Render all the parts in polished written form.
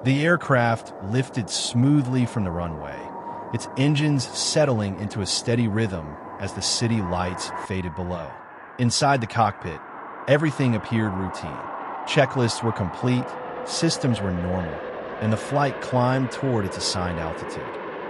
The aircraft lifted smoothly from the runway, its engines settling into a steady rhythm as the city lights faded below. Inside the cockpit, everything appeared routine. Checklists were complete, systems were normal, and the flight climbed toward its assigned altitude.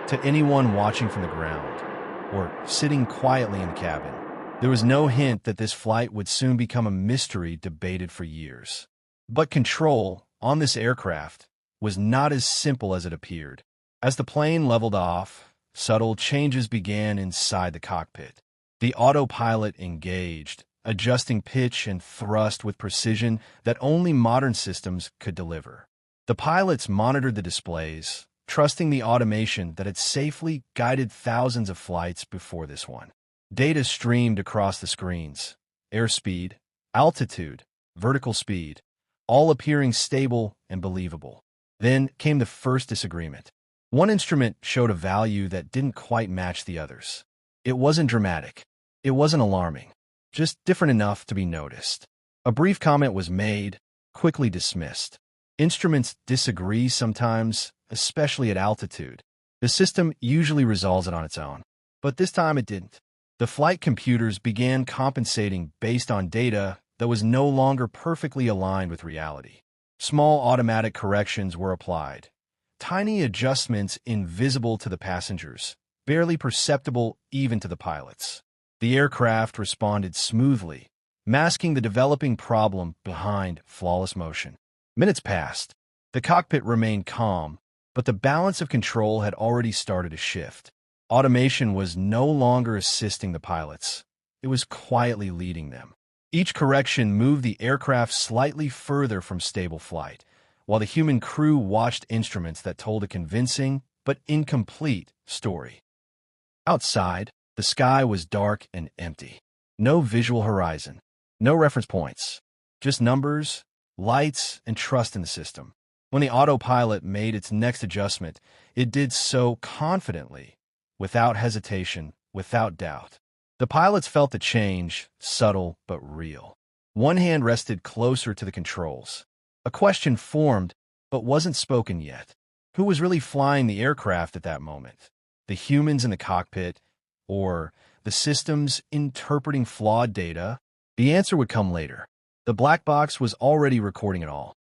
To anyone watching from the ground, or sitting quietly in the cabin, there was no hint that this flight would soon become a mystery debated for years. But control on this aircraft was not as simple as it appeared. As the plane leveled off, subtle changes began inside the cockpit. The autopilot engaged, adjusting pitch and thrust with precision that only modern systems could deliver. The pilots monitored the displays, trusting the automation that had safely guided thousands of flights before this one. Data streamed across the screens: airspeed, altitude, vertical speed, all appearing stable and believable. Then came the first disagreement. One instrument showed a value that didn't quite match the others. It wasn't dramatic. It wasn't alarming. Just different enough to be noticed. A brief comment was made, quickly dismissed. Instruments disagree sometimes, especially at altitude. The system usually resolves it on its own. But this time it didn't. The flight computers began compensating based on data that was no longer perfectly aligned with reality. Small automatic corrections were applied. Tiny adjustments invisible to the passengers, barely perceptible even to the pilots. The aircraft responded smoothly, masking the developing problem behind flawless motion. Minutes passed. The cockpit remained calm, but the balance of control had already started to shift. Automation was no longer assisting the pilots. It was quietly leading them. Each correction moved the aircraft slightly further from stable flight, while the human crew watched instruments that told a convincing but incomplete story. Outside, the sky was dark and empty. No visual horizon, no reference points, just numbers, lights, and trust in the system. When the autopilot made its next adjustment, it did so confidently, without hesitation, without doubt. The pilots felt the change, subtle but real. One hand rested closer to the controls. A question formed, but wasn't spoken yet. Who was really flying the aircraft at that moment? The humans in the cockpit, or the systems interpreting flawed data? The answer would come later. The black box was already recording it all.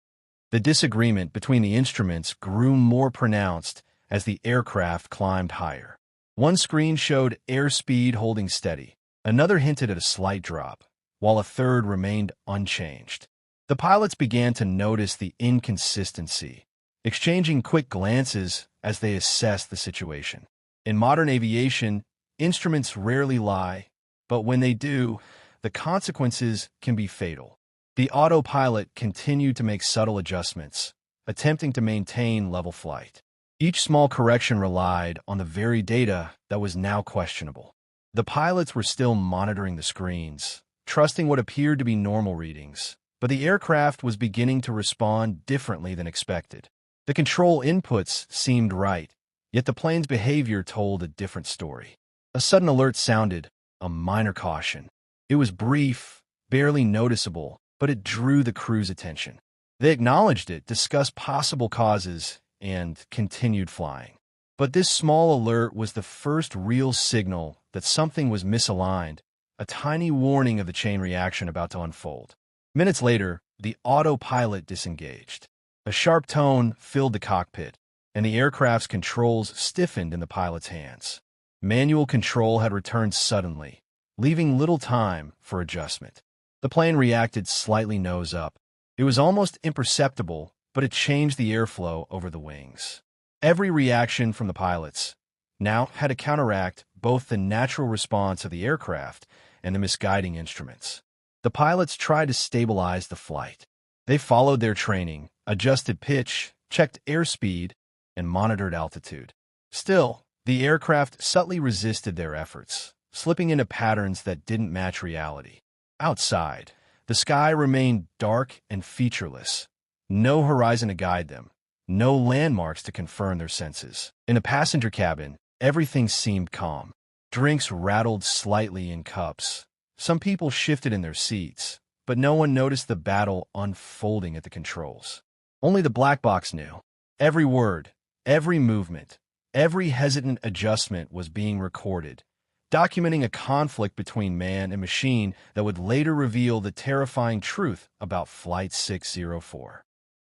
The disagreement between the instruments grew more pronounced as the aircraft climbed higher. One screen showed airspeed holding steady. Another hinted at a slight drop, while a third remained unchanged. The pilots began to notice the inconsistency, exchanging quick glances as they assessed the situation. In modern aviation, instruments rarely lie, but when they do, the consequences can be fatal. The autopilot continued to make subtle adjustments, attempting to maintain level flight. Each small correction relied on the very data that was now questionable. The pilots were still monitoring the screens, trusting what appeared to be normal readings, but the aircraft was beginning to respond differently than expected. The control inputs seemed right, yet the plane's behavior told a different story. A sudden alert sounded, a minor caution. It was brief, barely noticeable, but it drew the crew's attention. They acknowledged it, discussed possible causes, and continued flying. But this small alert was the first real signal that something was misaligned, a tiny warning of the chain reaction about to unfold. Minutes later, the autopilot disengaged. A sharp tone filled the cockpit, and the aircraft's controls stiffened in the pilot's hands. Manual control had returned suddenly, leaving little time for adjustment. The plane reacted slightly nose up. It was almost imperceptible, but it changed the airflow over the wings. Every reaction from the pilots now had to counteract both the natural response of the aircraft and the misguiding instruments. The pilots tried to stabilize the flight. They followed their training, adjusted pitch, checked airspeed, and monitored altitude. Still, the aircraft subtly resisted their efforts, slipping into patterns that didn't match reality. Outside, the sky remained dark and featureless. No horizon to guide them, no landmarks to confirm their senses. In a passenger cabin, everything seemed calm. Drinks rattled slightly in cups. Some people shifted in their seats, but no one noticed the battle unfolding at the controls. Only the black box knew. Every word, every movement, every hesitant adjustment was being recorded, documenting a conflict between man and machine that would later reveal the terrifying truth about Flight 604.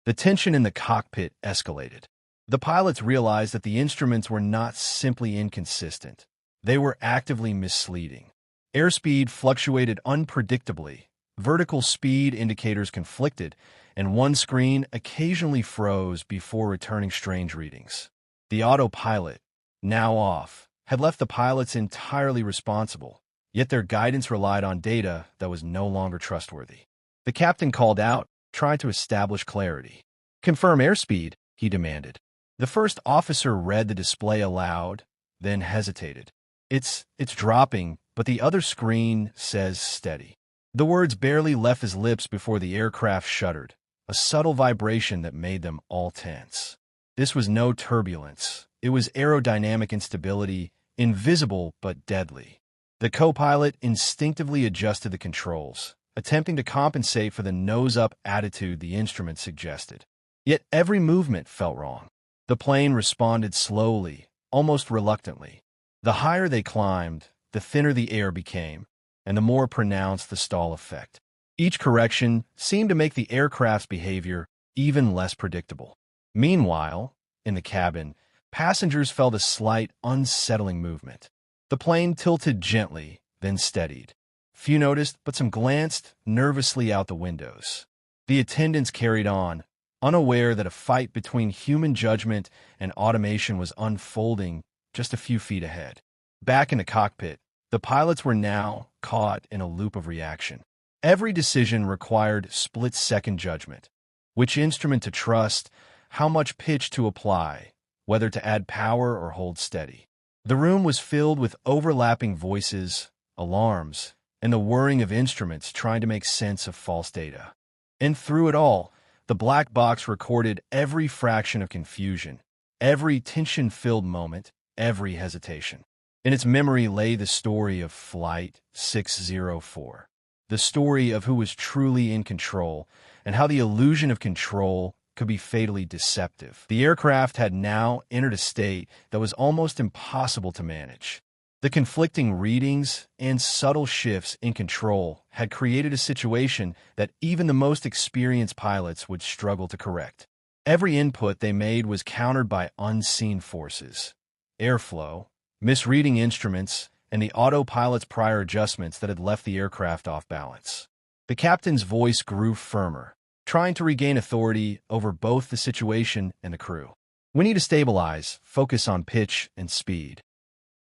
The tension in the cockpit escalated. The pilots realized that the instruments were not simply inconsistent. They were actively misleading. Airspeed fluctuated unpredictably, vertical speed indicators conflicted, and one screen occasionally froze before returning strange readings. The autopilot, now off, had left the pilots entirely responsible, yet their guidance relied on data that was no longer trustworthy. The captain called out, trying to establish clarity. "Confirm airspeed," he demanded. The first officer read the display aloud, then hesitated. It's dropping, but the other screen says steady." The words barely left his lips before the aircraft shuddered, a subtle vibration that made them all tense. This was no turbulence. It was aerodynamic instability, invisible but deadly. The co-pilot instinctively adjusted the controls, attempting to compensate for the nose-up attitude the instrument suggested. Yet every movement felt wrong. The plane responded slowly, almost reluctantly. The higher they climbed, the thinner the air became, and the more pronounced the stall effect. Each correction seemed to make the aircraft's behavior even less predictable. Meanwhile, in the cabin, passengers felt a slight, unsettling movement. The plane tilted gently, then steadied. Few noticed, but some glanced nervously out the windows. The attendants carried on, unaware that a fight between human judgment and automation was unfolding just a few feet ahead. Back in the cockpit, the pilots were now caught in a loop of reaction. Every decision required split-second judgment. Which instrument to trust, how much pitch to apply, whether to add power or hold steady. The room was filled with overlapping voices, alarms, and the whirring of instruments trying to make sense of false data. And through it all, the black box recorded every fraction of confusion, every tension-filled moment, every hesitation. In its memory lay the story of Flight 604, the story of who was truly in control and how the illusion of control could be fatally deceptive. The aircraft had now entered a state that was almost impossible to manage. The conflicting readings and subtle shifts in control had created a situation that even the most experienced pilots would struggle to correct. Every input they made was countered by unseen forces. Airflow, misreading instruments, and the autopilot's prior adjustments that had left the aircraft off balance. The captain's voice grew firmer, trying to regain authority over both the situation and the crew. "We need to stabilize, focus on pitch and speed."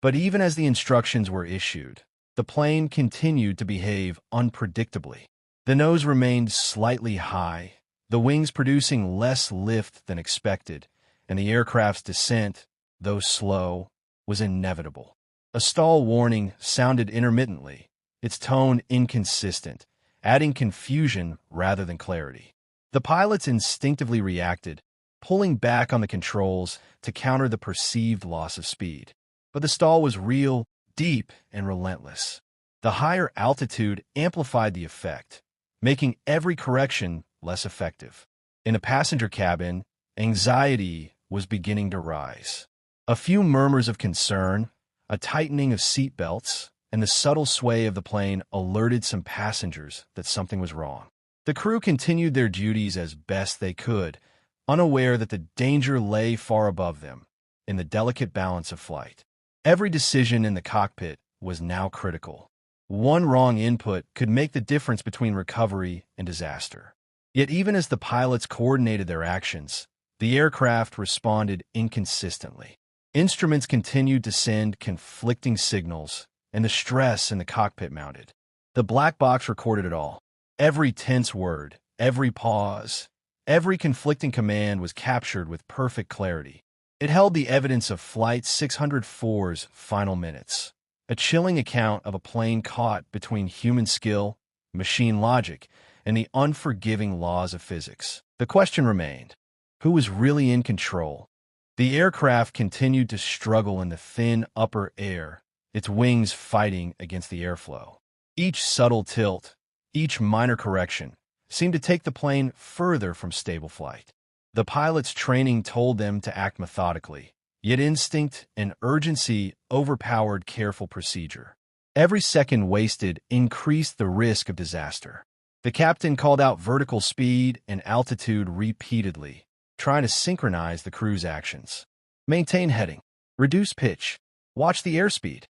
But even as the instructions were issued, the plane continued to behave unpredictably. The nose remained slightly high, the wings producing less lift than expected, and the aircraft's descent, though slow, was inevitable. A stall warning sounded intermittently, its tone inconsistent, adding confusion rather than clarity. The pilots instinctively reacted, pulling back on the controls to counter the perceived loss of speed. But the stall was real, deep, and relentless. The higher altitude amplified the effect, making every correction less effective. In the passenger cabin, anxiety was beginning to rise. A few murmurs of concern, a tightening of seat belts, and the subtle sway of the plane alerted some passengers that something was wrong. The crew continued their duties as best they could, unaware that the danger lay far above them, in the delicate balance of flight. Every decision in the cockpit was now critical. One wrong input could make the difference between recovery and disaster. Yet even as the pilots coordinated their actions, the aircraft responded inconsistently. Instruments continued to send conflicting signals, and the stress in the cockpit mounted. The black box recorded it all. Every tense word, every pause, every conflicting command was captured with perfect clarity. It held the evidence of Flight 604's final minutes, a chilling account of a plane caught between human skill, machine logic, and the unforgiving laws of physics. The question remained, who was really in control? The aircraft continued to struggle in the thin upper air, its wings fighting against the airflow. Each subtle tilt, each minor correction, seemed to take the plane further from stable flight. The pilot's training told them to act methodically, yet instinct and urgency overpowered careful procedure. Every second wasted increased the risk of disaster. The captain called out vertical speed and altitude repeatedly, trying to synchronize the crew's actions. Maintain heading. Reduce pitch. Watch the airspeed.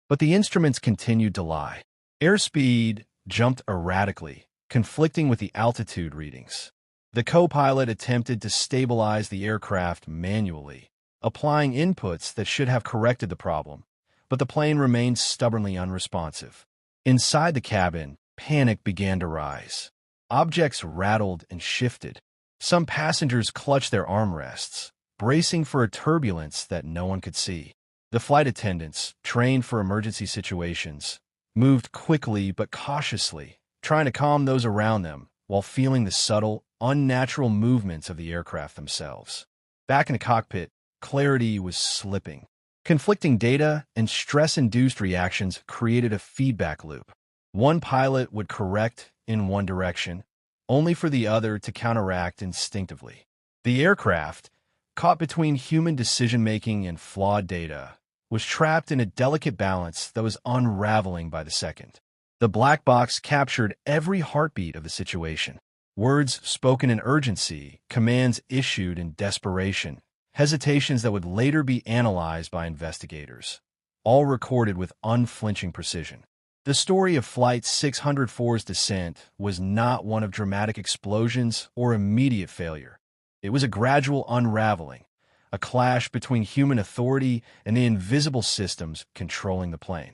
But the instruments continued to lie. Airspeed jumped erratically, conflicting with the altitude readings. The co-pilot attempted to stabilize the aircraft manually, applying inputs that should have corrected the problem, but the plane remained stubbornly unresponsive. Inside the cabin, panic began to rise. Objects rattled and shifted. Some passengers clutched their armrests, bracing for a turbulence that no one could see. The flight attendants, trained for emergency situations, moved quickly but cautiously, trying to calm those around them while feeling the subtle, unnatural movements of the aircraft themselves. Back in the cockpit, clarity was slipping. Conflicting data and stress-induced reactions created a feedback loop. One pilot would correct in one direction, only for the other to counteract instinctively. The aircraft, caught between human decision-making and flawed data, was trapped in a delicate balance that was unraveling by the second. The black box captured every heartbeat of the situation. Words spoken in urgency, commands issued in desperation, hesitations that would later be analyzed by investigators, all recorded with unflinching precision. The story of Flight 604's descent was not one of dramatic explosions or immediate failure. It was a gradual unraveling, a clash between human authority and the invisible systems controlling the plane.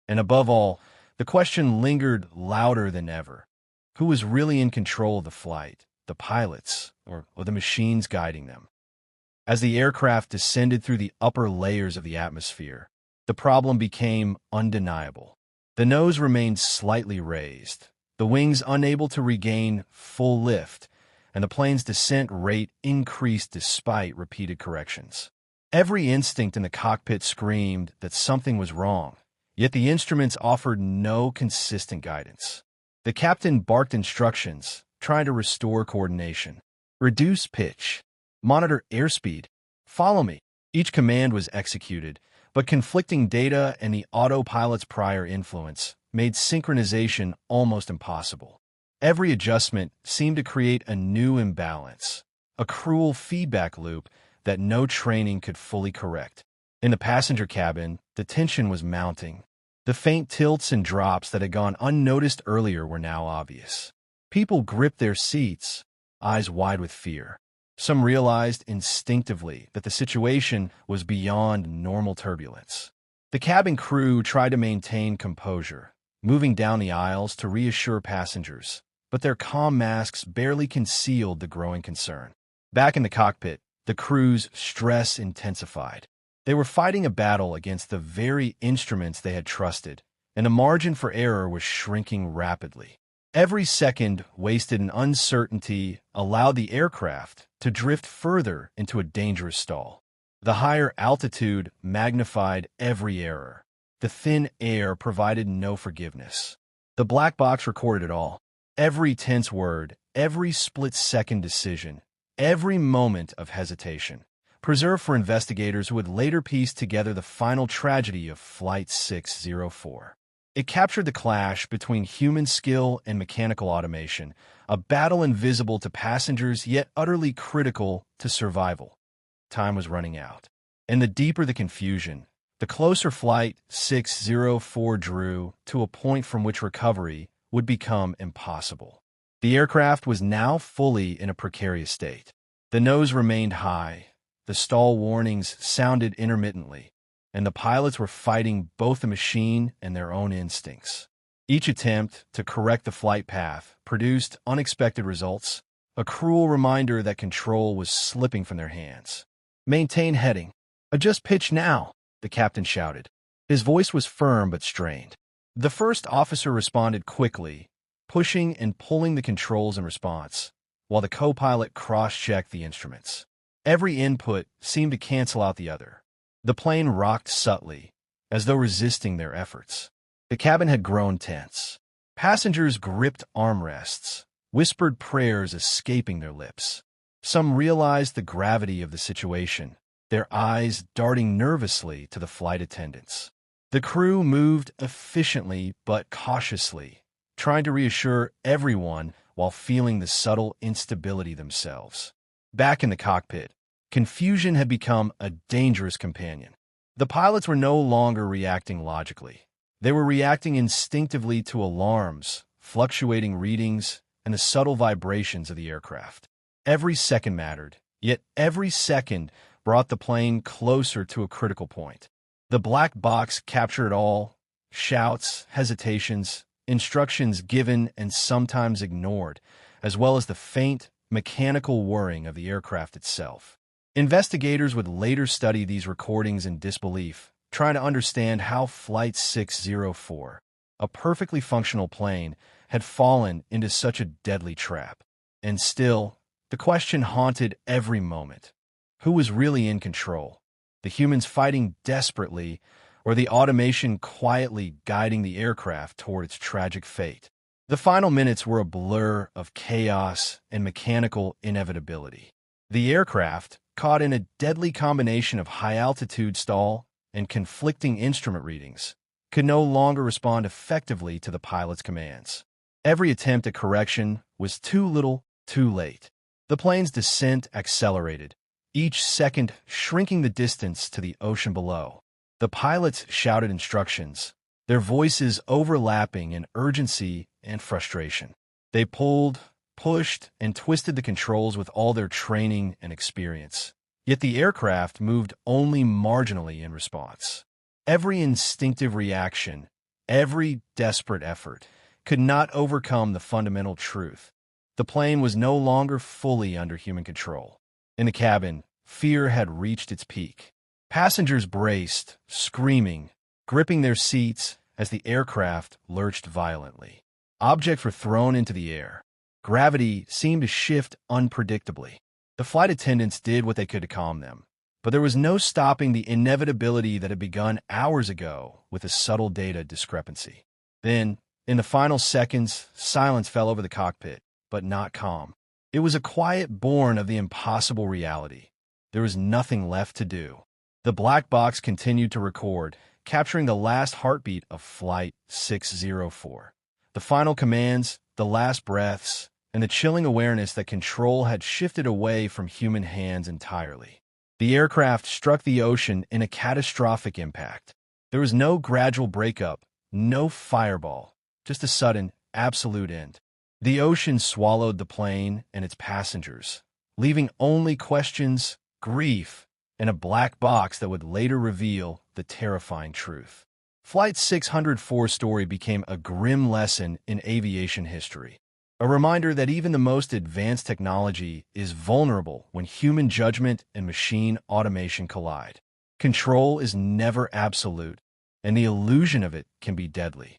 And above all, the question lingered louder than ever. Who was really in control of the flight, the pilots, or the machines guiding them? As the aircraft descended through the upper layers of the atmosphere, the problem became undeniable. The nose remained slightly raised, the wings unable to regain full lift, and the plane's descent rate increased despite repeated corrections. Every instinct in the cockpit screamed that something was wrong, yet the instruments offered no consistent guidance. The captain barked instructions, trying to restore coordination. Reduce pitch. Monitor airspeed. Follow me. Each command was executed, but conflicting data and the autopilot's prior influence made synchronization almost impossible. Every adjustment seemed to create a new imbalance, a cruel feedback loop that no training could fully correct. In the passenger cabin, the tension was mounting. The faint tilts and drops that had gone unnoticed earlier were now obvious. People gripped their seats, eyes wide with fear. Some realized instinctively that the situation was beyond normal turbulence. The cabin crew tried to maintain composure, moving down the aisles to reassure passengers, but their calm masks barely concealed the growing concern. Back in the cockpit, the crew's stress intensified. They were fighting a battle against the very instruments they had trusted, and the margin for error was shrinking rapidly. Every second wasted in uncertainty allowed the aircraft to drift further into a dangerous stall. The higher altitude magnified every error. The thin air provided no forgiveness. The black box recorded it all. Every tense word, every split-second decision, every moment of hesitation, preserved for investigators who would later piece together the final tragedy of Flight 604. It captured the clash between human skill and mechanical automation, a battle invisible to passengers yet utterly critical to survival. Time was running out. And the deeper the confusion, the closer Flight 604 drew to a point from which recovery would become impossible. The aircraft was now fully in a precarious state. The nose remained high, the stall warnings sounded intermittently, and the pilots were fighting both the machine and their own instincts. Each attempt to correct the flight path produced unexpected results, a cruel reminder that control was slipping from their hands. Maintain heading. Adjust pitch now, the captain shouted. His voice was firm but strained. The first officer responded quickly, pushing and pulling the controls in response, while the co-pilot cross-checked the instruments. Every input seemed to cancel out the other. The plane rocked subtly, as though resisting their efforts. The cabin had grown tense. Passengers gripped armrests, whispered prayers escaping their lips. Some realized the gravity of the situation, their eyes darting nervously to the flight attendants. The crew moved efficiently but cautiously, trying to reassure everyone while feeling the subtle instability themselves. Back in the cockpit, confusion had become a dangerous companion. The pilots were no longer reacting logically. They were reacting instinctively to alarms, fluctuating readings, and the subtle vibrations of the aircraft. Every second mattered, yet every second brought the plane closer to a critical point. The black box captured it all: shouts, hesitations, instructions given and sometimes ignored, as well as the faint, mechanical whirring of the aircraft itself. Investigators would later study these recordings in disbelief, trying to understand how Flight 604, a perfectly functional plane, had fallen into such a deadly trap. And still, the question haunted every moment. Who was really in control? The humans fighting desperately, or the automation quietly guiding the aircraft toward its tragic fate? The final minutes were a blur of chaos and mechanical inevitability. The aircraft, caught in a deadly combination of high-altitude stall and conflicting instrument readings, could no longer respond effectively to the pilot's commands. Every attempt at correction was too little, too late. The plane's descent accelerated, each second shrinking the distance to the ocean below. The pilots shouted instructions, their voices overlapping in urgency and frustration. They pulled, pushed, and twisted the controls with all their training and experience. Yet the aircraft moved only marginally in response. Every instinctive reaction, every desperate effort, could not overcome the fundamental truth. The plane was no longer fully under human control. In the cabin, fear had reached its peak. Passengers braced, screaming, gripping their seats as the aircraft lurched violently. Objects were thrown into the air. Gravity seemed to shift unpredictably. The flight attendants did what they could to calm them, but there was no stopping the inevitability that had begun hours ago with a subtle data discrepancy. Then, in the final seconds, silence fell over the cockpit, but not calm. It was a quiet born of the impossible reality. There was nothing left to do. The black box continued to record, capturing the last heartbeat of Flight 604. The final commands, the last breaths, and the chilling awareness that control had shifted away from human hands entirely. The aircraft struck the ocean in a catastrophic impact. There was no gradual breakup, no fireball, just a sudden, absolute end. The ocean swallowed the plane and its passengers, leaving only questions, grief, and a black box that would later reveal the terrifying truth. Flight 604's story became a grim lesson in aviation history, a reminder that even the most advanced technology is vulnerable when human judgment and machine automation collide. Control is never absolute, and the illusion of it can be deadly.